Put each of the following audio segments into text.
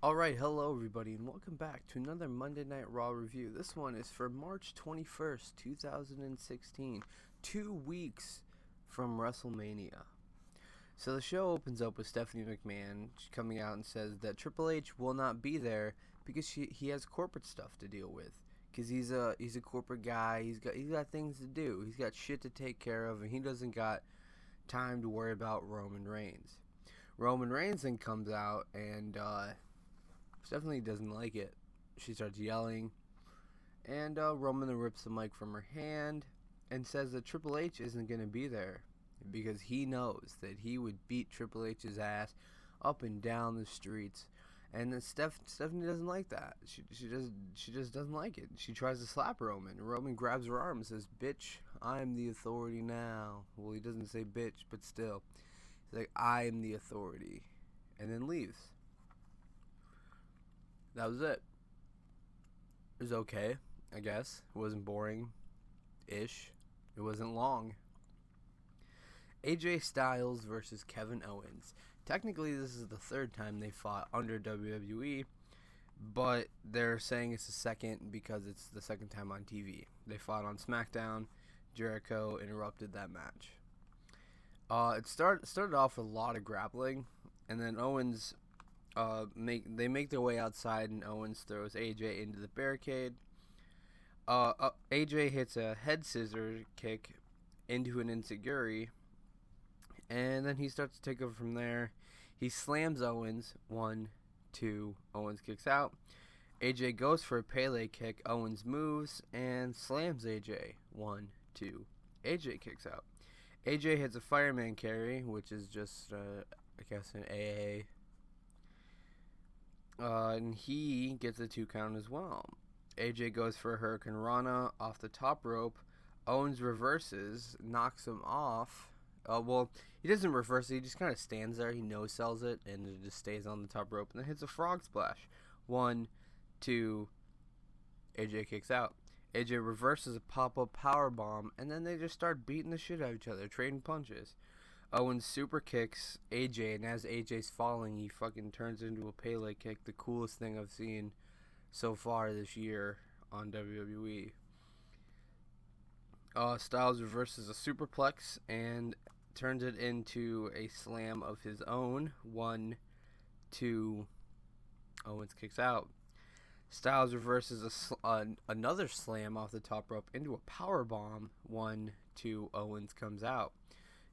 Alright, hello everybody, and welcome back to another Monday Night Raw review. This one is for March 21st, 2016, 2 weeks from WrestleMania. So the show opens up with Stephanie McMahon coming out and says that Triple H will not be there because he has corporate stuff to deal with. Because he's a corporate guy, he's got things to do, he's got shit to take care of, and he doesn't got time to worry about Roman Reigns. Roman Reigns then comes out and Stephanie doesn't like it. She starts yelling, and Roman then rips the mic from her hand and says that Triple H isn't going to be there because he knows that he would beat Triple H's ass up and down the streets. And then Stephanie doesn't like that. She just doesn't like it. She tries to slap Roman. Roman grabs her arm and says, "Bitch, I'm the authority now." Well, he doesn't say bitch, but still. He's like, "I am the authority," and then leaves. That was it. It was okay, I guess. It wasn't boring-ish. It wasn't long. AJ Styles versus Kevin Owens. Technically, this is the third time they fought under WWE, but they're saying it's the second because it's the second time on TV. They fought on SmackDown. Jericho interrupted that match. It started off with a lot of grappling, and then Owens make their way outside, and Owens throws AJ into the barricade. AJ hits a head scissor kick into an enziguri, and then he starts to take over from there. He slams Owens. 1, 2. Owens kicks out. AJ goes for a Pele kick. Owens moves and slams AJ. 1, 2. AJ kicks out. AJ hits a fireman carry, which is just, I guess, an AA. And he gets a 2 count as well. AJ goes for a Hurricane Rana off the top rope. Owens reverses, knocks him off. Well, he doesn't reverse it. He just kind of stands there. He no-sells it, and it just stays on the top rope. And then hits a frog splash. 1, 2. AJ kicks out. AJ reverses a pop-up powerbomb, and then they just start beating the shit out of each other, trading punches. Owens super kicks AJ, and as AJ's falling, he fucking turns into a Pele kick, the coolest thing I've seen so far this year on WWE. Styles reverses a superplex and turns it into a slam of his own. 1, 2. Owens kicks out. Styles reverses another slam off the top rope into a powerbomb. 1, 2. Owens comes out.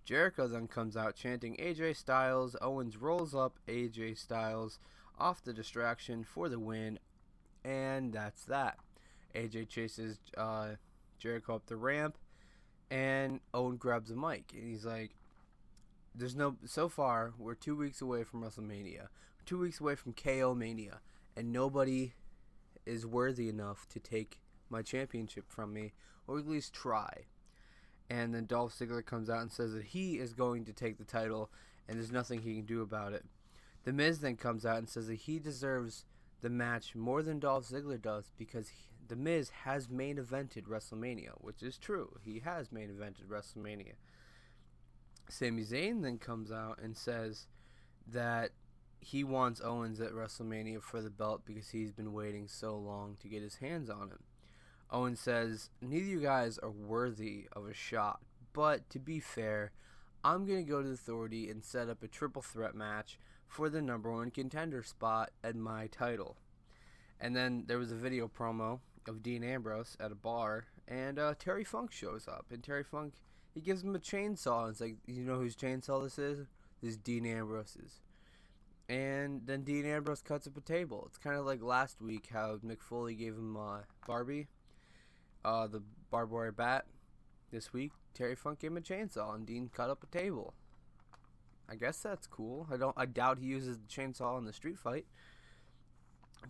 Jericho then comes out chanting AJ Styles. Owens rolls up AJ Styles off the distraction for the win, and that's that. AJ chases Jericho up the ramp, and Owen grabs the mic, and he's like, so far, we're 2 weeks away from WrestleMania, 2 weeks away from KO Mania, and nobody is worthy enough to take my championship from me, or at least try. And then Dolph Ziggler comes out and says that he is going to take the title, and there's nothing he can do about it. The Miz then comes out and says that he deserves the match more than Dolph Ziggler does because The Miz has main evented WrestleMania, which is true. He has main evented WrestleMania. Sami Zayn then comes out and says that he wants Owens at WrestleMania for the belt because he's been waiting so long to get his hands on him. Owens says, neither of you guys are worthy of a shot, but to be fair, I'm going to go to the Authority and set up a triple threat match for the #1 contender spot at my title. And then there was a video promo of Dean Ambrose at a bar, and Terry Funk shows up, and Terry Funk, he gives him a chainsaw, and it's like, you know whose chainsaw this is? This is Dean Ambrose's. And then Dean Ambrose cuts up a table. It's kind of like last week how Mick Foley gave him Barbie, the barbed wire bat. This week, Terry Funk gave him a chainsaw, and Dean cut up a table. I guess that's cool. I doubt he uses the chainsaw in the street fight.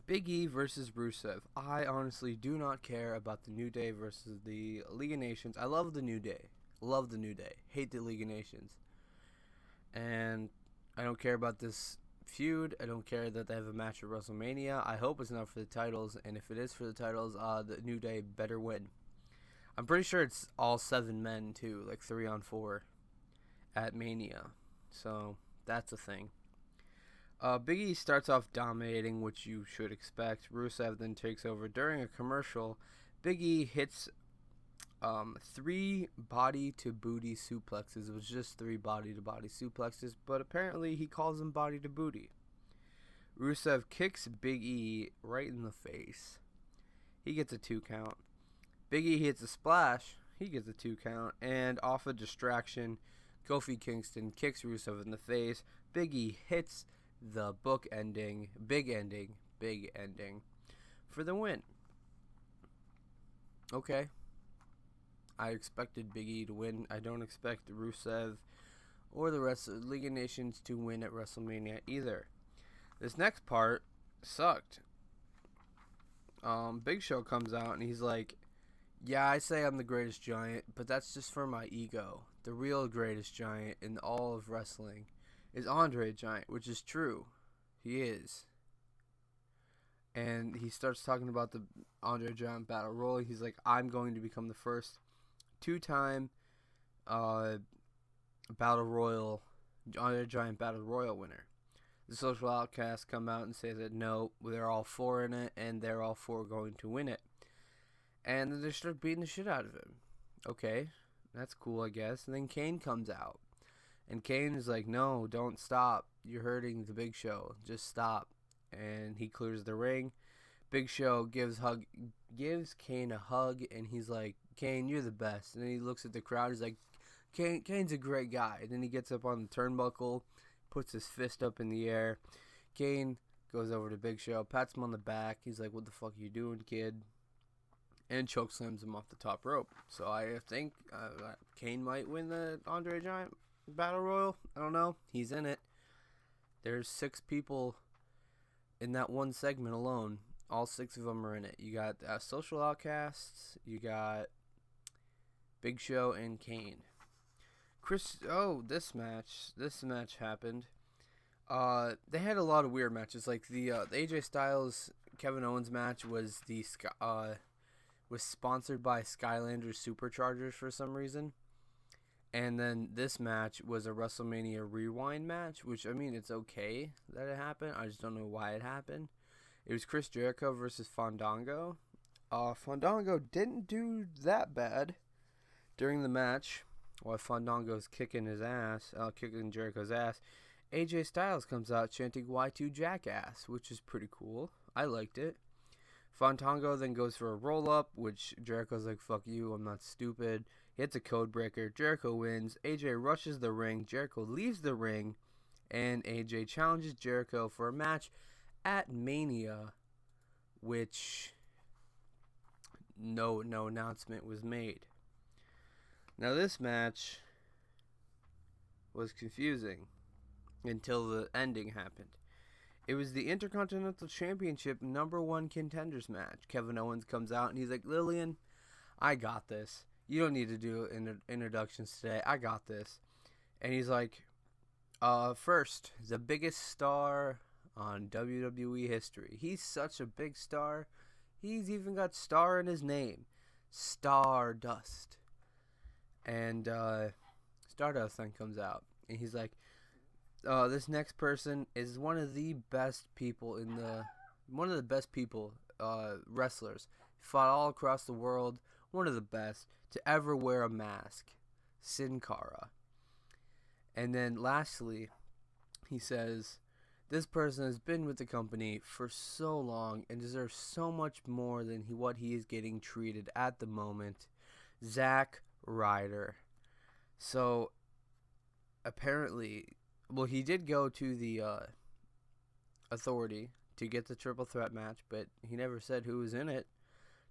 Big E versus Rusev. I honestly do not care about the New Day versus the League of Nations. I love the New Day. Love the New Day. Hate the League of Nations. And I don't care about this feud. I don't care that they have a match at WrestleMania. I hope it's not for the titles, and if it is for the titles, the New Day better win. I'm pretty sure it's all 7 men too, like 3-on-4 at Mania. So that's a thing. Big E starts off dominating, which you should expect. Rusev then takes over. During a commercial, Big E hits 3 body to booty suplexes. It was just 3 body to body suplexes, but apparently he calls them body to booty. Rusev kicks Big E right in the face. He gets a 2 count. Big E hits a splash. He gets a 2 count. And off a distraction, Kofi Kingston kicks Rusev in the face. Big E hits the big ending for the win. Okay. I expected Big E to win. I don't expect Rusev or the rest of League of Nations to win at WrestleMania either. This next part sucked. Big Show comes out and he's like, yeah, I say I'm the greatest giant, but that's just for my ego. The real greatest giant in all of wrestling is Andre Giant, which is true. He is. And he starts talking about the Andre Giant Battle Royal. He's like, I'm going to become the first 2-time Battle Royal, Andre Giant Battle Royal winner. The Social Outcasts come out and say that no, they're all 4 in it, and they're all 4 going to win it. And then they start beating the shit out of him. Okay, that's cool, I guess. And then Kane comes out. And Kane is like, no, don't stop. You're hurting the Big Show. Just stop. And he clears the ring. Big Show gives Kane a hug, and he's like, Kane, you're the best. And then he looks at the crowd. He's like, Kane's a great guy. And then he gets up on the turnbuckle, puts his fist up in the air. Kane goes over to Big Show, pats him on the back. He's like, what the fuck are you doing, kid? And chokeslams him off the top rope. So I think Kane might win the Andre Giant Battle Royal. I don't know. He's in it. There's 6 people in that one segment alone. All 6 of them are in it. You got Social Outcasts. You got Big Show and Kane. This match happened. They had a lot of weird matches. Like the AJ Styles Kevin Owens match was was sponsored by Skylanders Superchargers for some reason. And then this match was a WrestleMania Rewind match, which, I mean, it's okay that it happened. I just don't know why it happened. It was Chris Jericho versus Fandango. Fandango didn't do that bad during the match. While Fandango's kicking Jericho's ass, AJ Styles comes out chanting Y2 Jackass, which is pretty cool. I liked it. Fandango then goes for a roll-up, which Jericho's like, fuck you, I'm not stupid. He hits a code breaker. Jericho wins. AJ rushes the ring. Jericho leaves the ring. And AJ challenges Jericho for a match at Mania, which no announcement was made. Now this match was confusing until the ending happened. It was the Intercontinental Championship #1 contenders match. Kevin Owens comes out and he's like, Lillian, I got this. You don't need to do introductions today. I got this. And he's like, first, the biggest star on WWE history. He's such a big star. He's even got star in his name. Stardust. And Stardust then comes out. And he's like, this next person is one of the best people wrestlers. Fought all across the world. One of the best to ever wear a mask. Sin Cara. And then lastly, he says, this person has been with the company for so long and deserves so much more than what he is getting treated at the moment. Zack Ryder. So, apparently, well, he did go to the Authority to get the triple threat match, but he never said who was in it.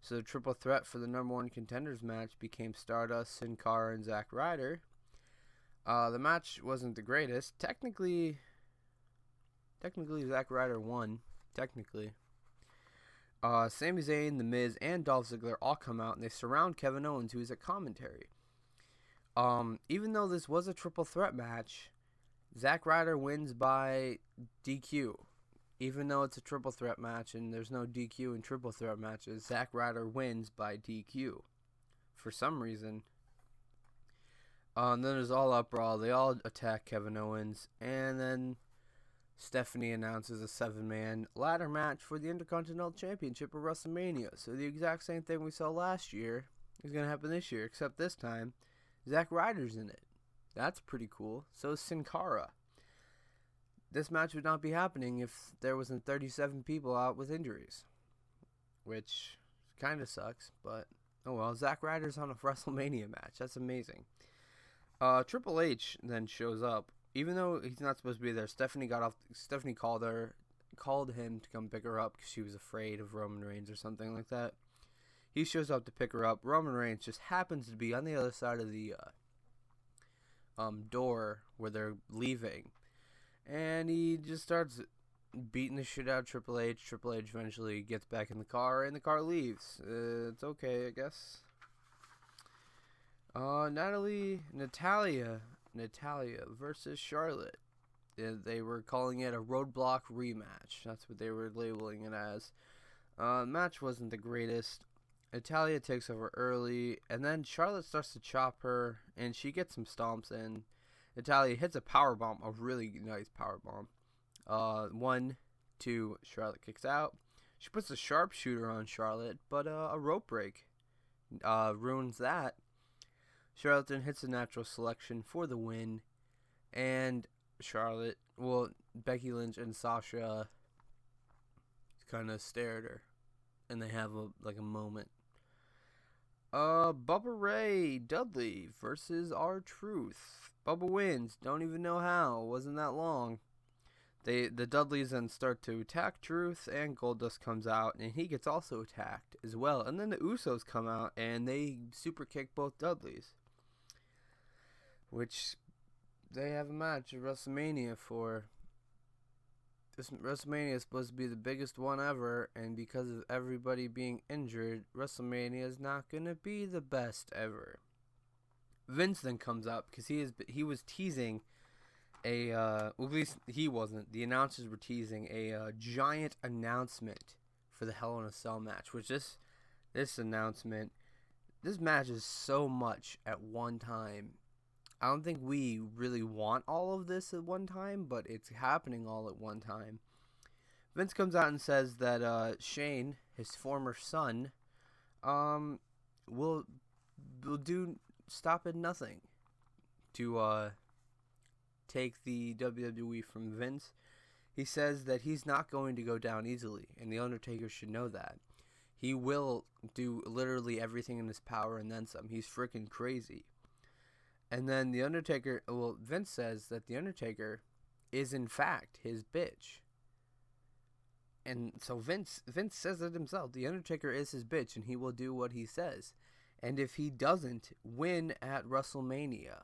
So the triple threat for the #1 contenders match became Stardust, Sin Cara, and Zack Ryder. The match wasn't the greatest. Technically Zack Ryder won. Technically. Sami Zayn, The Miz, and Dolph Ziggler all come out and they surround Kevin Owens, who is at commentary. Even though this was a triple threat match, Zack Ryder wins by DQ. Even though it's a triple threat match and there's no DQ in triple threat matches, Zack Ryder wins by DQ. For some reason. And then there's all uproar. They all attack Kevin Owens. And then Stephanie announces a 7-man ladder match for the Intercontinental Championship of WrestleMania. So the exact same thing we saw last year is going to happen this year, except this time, Zack Ryder's in it. That's pretty cool. So is Sin Cara. This match would not be happening if there wasn't 37 people out with injuries, which kind of sucks, but oh well. Zack Ryder's on a WrestleMania match. That's amazing. Triple H then shows up, even though he's not supposed to be there. Stephanie called him to come pick her up because she was afraid of Roman Reigns or something like that. He shows up to pick her up. Roman Reigns just happens to be on the other side of the door where they're leaving, and he just starts beating the shit out of Triple H. Triple H eventually gets back in the car, and the car leaves. It's okay, I guess. Natalia versus Charlotte. They were calling it a roadblock rematch. That's what they were labeling it as. Match wasn't the greatest. Natalia takes over early, and then Charlotte starts to chop her, and she gets some stomps in. Natalia hits a powerbomb, a really nice powerbomb. 1, 2, Charlotte kicks out. She puts a sharpshooter on Charlotte, but a rope break ruins that. Charlotte then hits a natural selection for the win, and Becky Lynch and Sasha kind of stare at her, and they have a moment. Bubba Ray Dudley versus R-Truth. Bubba wins. Don't even know how. Wasn't that long. The Dudleys then start to attack Truth, and Goldust comes out, and he gets also attacked as well. And then the Usos come out, and they super kick both Dudleys, which they have a match at WrestleMania for. This WrestleMania is supposed to be the biggest one ever, and because of everybody being injured, WrestleMania is not going to be the best ever. Vince then comes out because he was teasing at least he wasn't. The announcers were teasing a giant announcement for the Hell in a Cell match, which this match is so much at one time. I don't think we really want all of this at one time, but it's happening all at one time. Vince comes out and says that Shane, his former son, will do stop at nothing to take the WWE from Vince. He says that he's not going to go down easily, and the Undertaker should know that. He will do literally everything in his power and then some. He's freaking crazy. And then the Undertaker, Vince says that the Undertaker is in fact his bitch. And so Vince says it himself. The Undertaker is his bitch, and he will do what he says. And if he doesn't win at WrestleMania,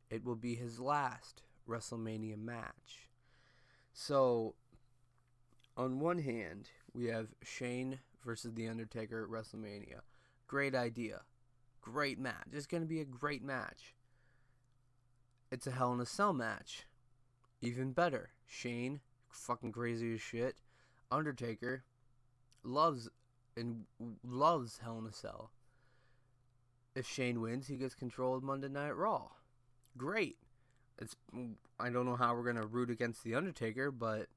it will be his last WrestleMania match. So, on one hand, we have Shane versus The Undertaker at WrestleMania. Great idea. Great match. It's going to be a great match. It's a Hell in a Cell match. Even better. Shane, fucking crazy as shit. Undertaker loves Hell in a Cell. If Shane wins, he gets control of Monday Night Raw. Great. I don't know how we're going to root against The Undertaker, but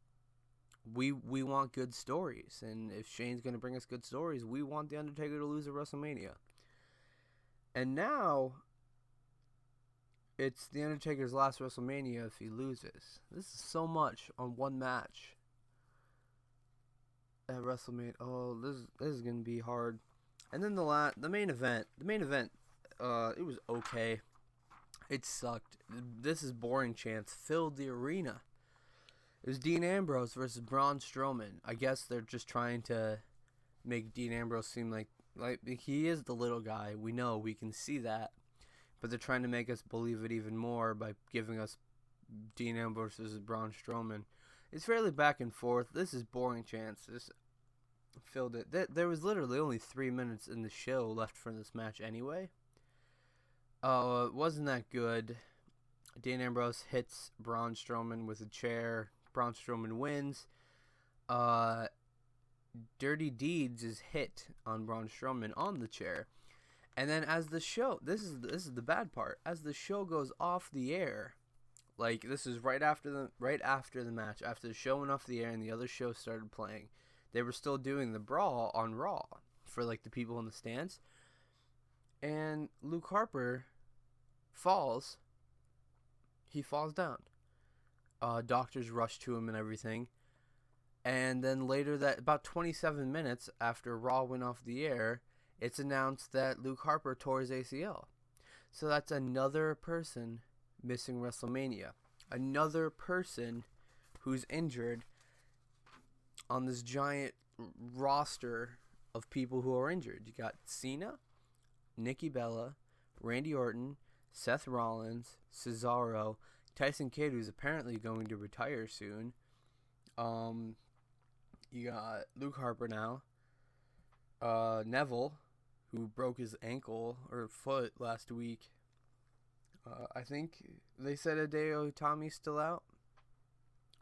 we want good stories. And if Shane's going to bring us good stories, we want The Undertaker to lose at WrestleMania. And now, it's The Undertaker's last WrestleMania if he loses. This is so much on one match at WrestleMania. Oh, this is going to be hard. And then the main event, it was okay. It sucked. This is boring chance. Filled the arena. It was Dean Ambrose versus Braun Strowman. I guess they're just trying to make Dean Ambrose seem like he is the little guy. We know. We can see that. But they're trying to make us believe it even more by giving us Dean Ambrose versus Braun Strowman. It's fairly back and forth. This is boring chance. This filled it. There was literally only 3 minutes in the show left for this match anyway. It wasn't that good. Dean Ambrose hits Braun Strowman with a chair. Braun Strowman wins. Dirty Deeds is hit on Braun Strowman on the chair. And then as the show, this is the bad part. As the show goes off the air, Like, this is right after the match, after the show went off the air and the other show started playing. They were still doing the brawl on Raw for like the people in the stands. And Luke Harper falls. He falls down. Doctors rush to him and everything. And then later, that about 27 minutes after Raw went off the air, it's announced that Luke Harper tore his ACL. So that's another person missing WrestleMania. Another person who's injured on this giant roster of people who are injured. You got Cena, Nikki Bella, Randy Orton, Seth Rollins, Cesaro, Tyson Kidd, who's apparently going to retire soon. You got Luke Harper now. Neville, who broke his ankle or foot last week. I think they said Hideo Itami's still out.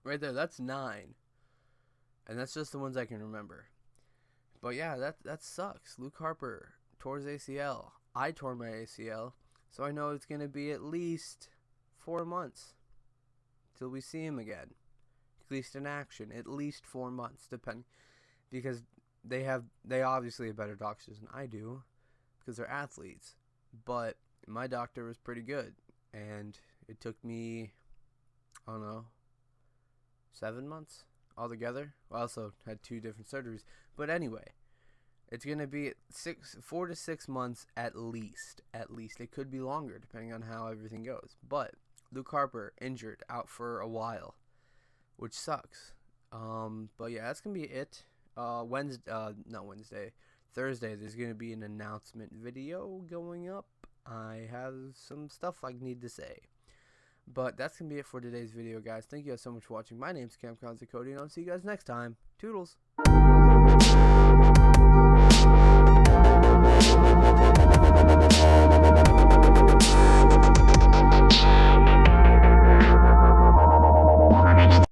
Right there, that's 9. And that's just the ones I can remember. But yeah, that sucks. Luke Harper tore his ACL. I tore my ACL. So I know it's going to be at least 4 months till we see him again. At least in action. At least 4 months, because they obviously have better doctors than I do, because they're athletes. But my doctor was pretty good, and it took me, I don't know, 7 months altogether. I also had 2 different surgeries. But anyway, it's going to be 4 to 6 months at least. At least. It could be longer, depending on how everything goes. But Luke Harper, injured, out for a while, which sucks. But yeah, that's going to be it. Thursday, there's going to be an announcement video going up. I have some stuff I need to say. But that's going to be it for today's video, guys. Thank you guys so much for watching. My name's Cam Cody, and I'll see you guys next time. Toodles!